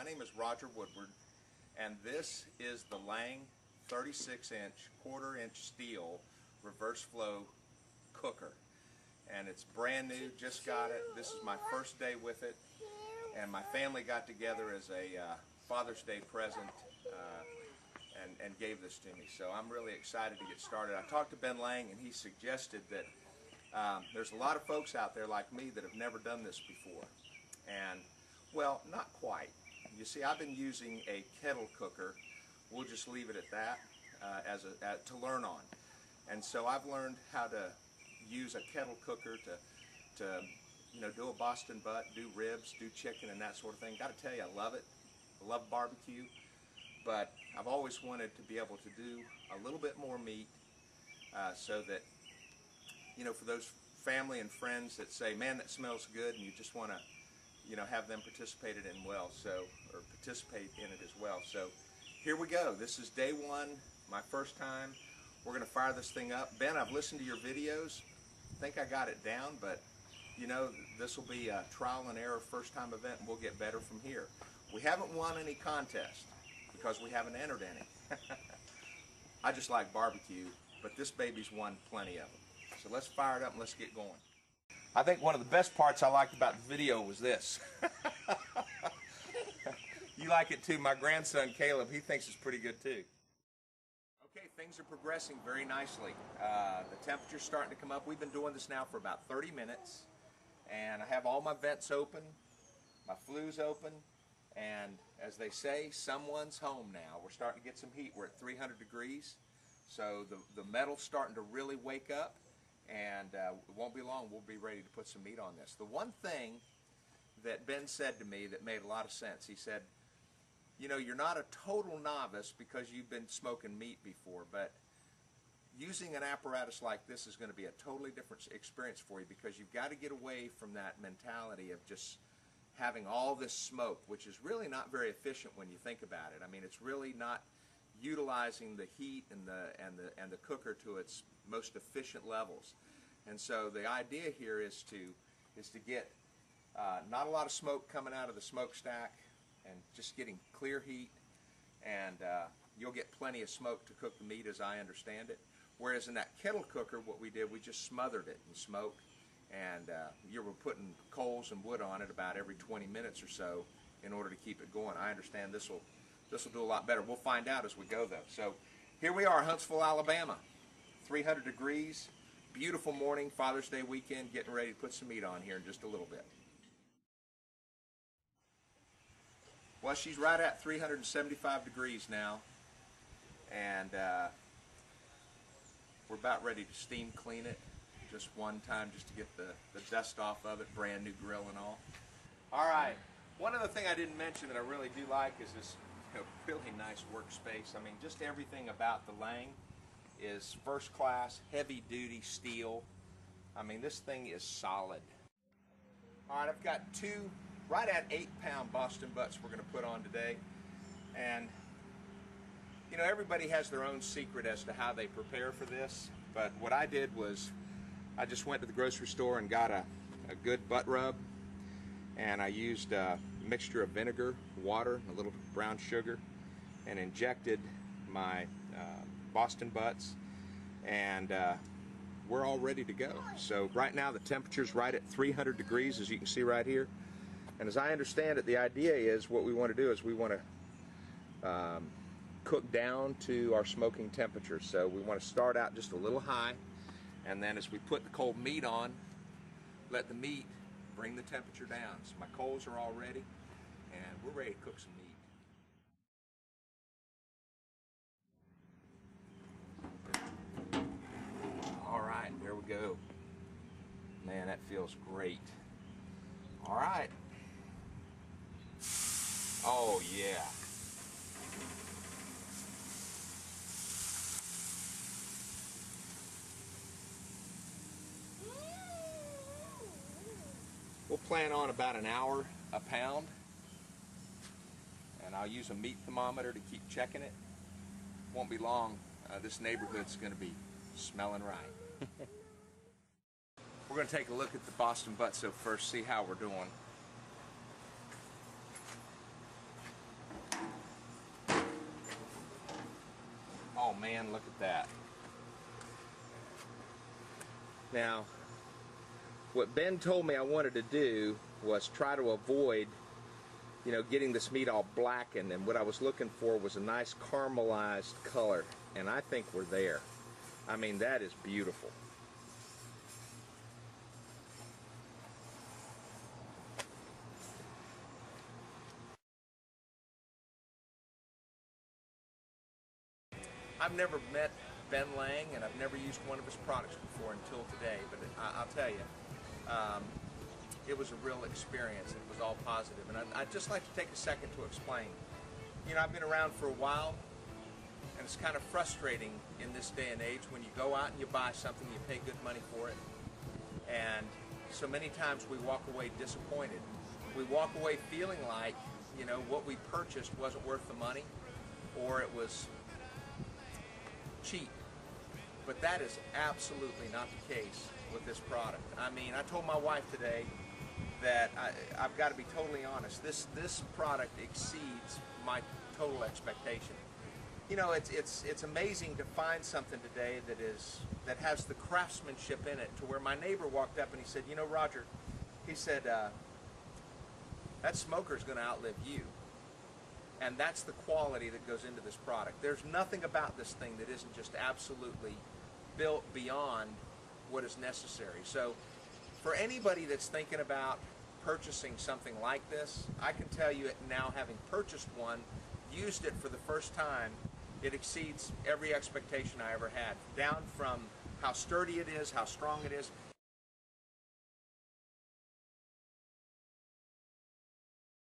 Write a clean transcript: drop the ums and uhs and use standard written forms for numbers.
My name is Roger Woodward, and this is the Lang 36-inch, quarter-inch steel reverse flow cooker. And it's brand new, just got it. This is my first day with it, and my family got together as a Father's Day present and gave this to me. So I'm really excited to get started. I talked to Ben Lang, and he suggested that there's a lot of folks out there like me that have never done this before. And, well, not quite. You see, I've been using a kettle cooker. We'll just leave it at that to learn on. And so I've learned how to use a kettle cooker to do a Boston butt, do ribs, do chicken, and that sort of thing. Got to tell you, I love it. I love barbecue, but I've always wanted to be able to do a little bit more meat, so that, for those family and friends that say, man, that smells good, and you just want to, have them participate in it as well. So here we go. This is day one, my first time. We're going to fire this thing up. Ben, I've listened to your videos. I think I got it down, but this will be a trial and error first time event, and we'll get better from here. We haven't won any contest because we haven't entered any. I just like barbecue, but this baby's won plenty of them. So let's fire it up and let's get going. I think one of the best parts I liked about the video was this. You like it too. My grandson Caleb, he thinks it's pretty good too. Okay, things are progressing very nicely. The temperature's starting to come up. We've been doing this now for about 30 minutes, and I have all my vents open, my flues open, and as they say, someone's home now. We're starting to get some heat. We're at 300 degrees, so the metal's starting to really wake up, and it won't be long. We'll be ready to put some meat on this. The one thing that Ben said to me that made a lot of sense, he said, you're not a total novice because you've been smoking meat before, but using an apparatus like this is going to be a totally different experience for you, because you've got to get away from that mentality of just having all this smoke, which is really not very efficient when you think about it. I mean, it's really not utilizing the heat and the cooker to its most efficient levels. And so the idea here is to get not a lot of smoke coming out of the smokestack, and just getting clear heat, and you'll get plenty of smoke to cook the meat as I understand it. Whereas in that kettle cooker, what we did, we just smothered it in smoke, and you were putting coals and wood on it about every 20 minutes or so in order to keep it going. I understand this will do a lot better. We'll find out as we go though. So here we are, Huntsville, Alabama, 300 degrees, beautiful morning, Father's Day weekend, getting ready to put some meat on here in just a little bit. Well, she's right at 375 degrees now, and we're about ready to steam clean it just one time, just to get the dust off of it, brand new grill and all. All right, one other thing I didn't mention that I really do like is this really nice workspace. I mean, just everything about the Lang is first class, heavy duty steel. I mean, this thing is solid. All right, I've got two right at 8-pound Boston butts we're going to put on today, and everybody has their own secret as to how they prepare for this, but what I did was I just went to the grocery store and got a good butt rub, and I used a mixture of vinegar, water, a little brown sugar, and injected my Boston butts, and we're all ready to go. So right now the temperature's right at 300 degrees, as you can see right here. And as I understand it, the idea is what we want to do is we want to cook down to our smoking temperature. So we want to start out just a little high, and then as we put the cold meat on, let the meat bring the temperature down. So my coals are all ready, and we're ready to cook some meat. All right, there we go. Man, that feels great. All right. Oh yeah. We'll plan on about an hour a pound, and I'll use a meat thermometer to keep checking it. Won't be long. This neighborhood's going to be smelling right. We're going to take a look at the Boston butt so first, see how we're doing. man, look at that. Now, what Ben told me I wanted to do was try to avoid, you know, getting this meat all blackened, and what I was looking for was a nice caramelized color, and I think we're there. I mean, that is beautiful. I've never met Ben Lang, and I've never used one of his products before until today, but I'll tell you, it was a real experience. It was all positive, and I'd just like to take a second to explain. You know, I've been around for a while, and it's kind of frustrating in this day and age when you go out and you buy something, you pay good money for it, and so many times we walk away disappointed. We walk away feeling like, you know, what we purchased wasn't worth the money, or it was cheap. But that is absolutely not the case with this product. I mean, I told my wife today that I've got to be totally honest. This product exceeds my total expectation. You know, it's amazing to find something today that has the craftsmanship in it, to where my neighbor walked up and he said, you know, Roger, he said, that smoker's going to outlive you. And that's the quality that goes into this product. There's nothing about this thing that isn't just absolutely built beyond what is necessary. So for anybody that's thinking about purchasing something like this, I can tell you now, having purchased one, used it for the first time, it exceeds every expectation I ever had. Down from how sturdy it is, how strong it is.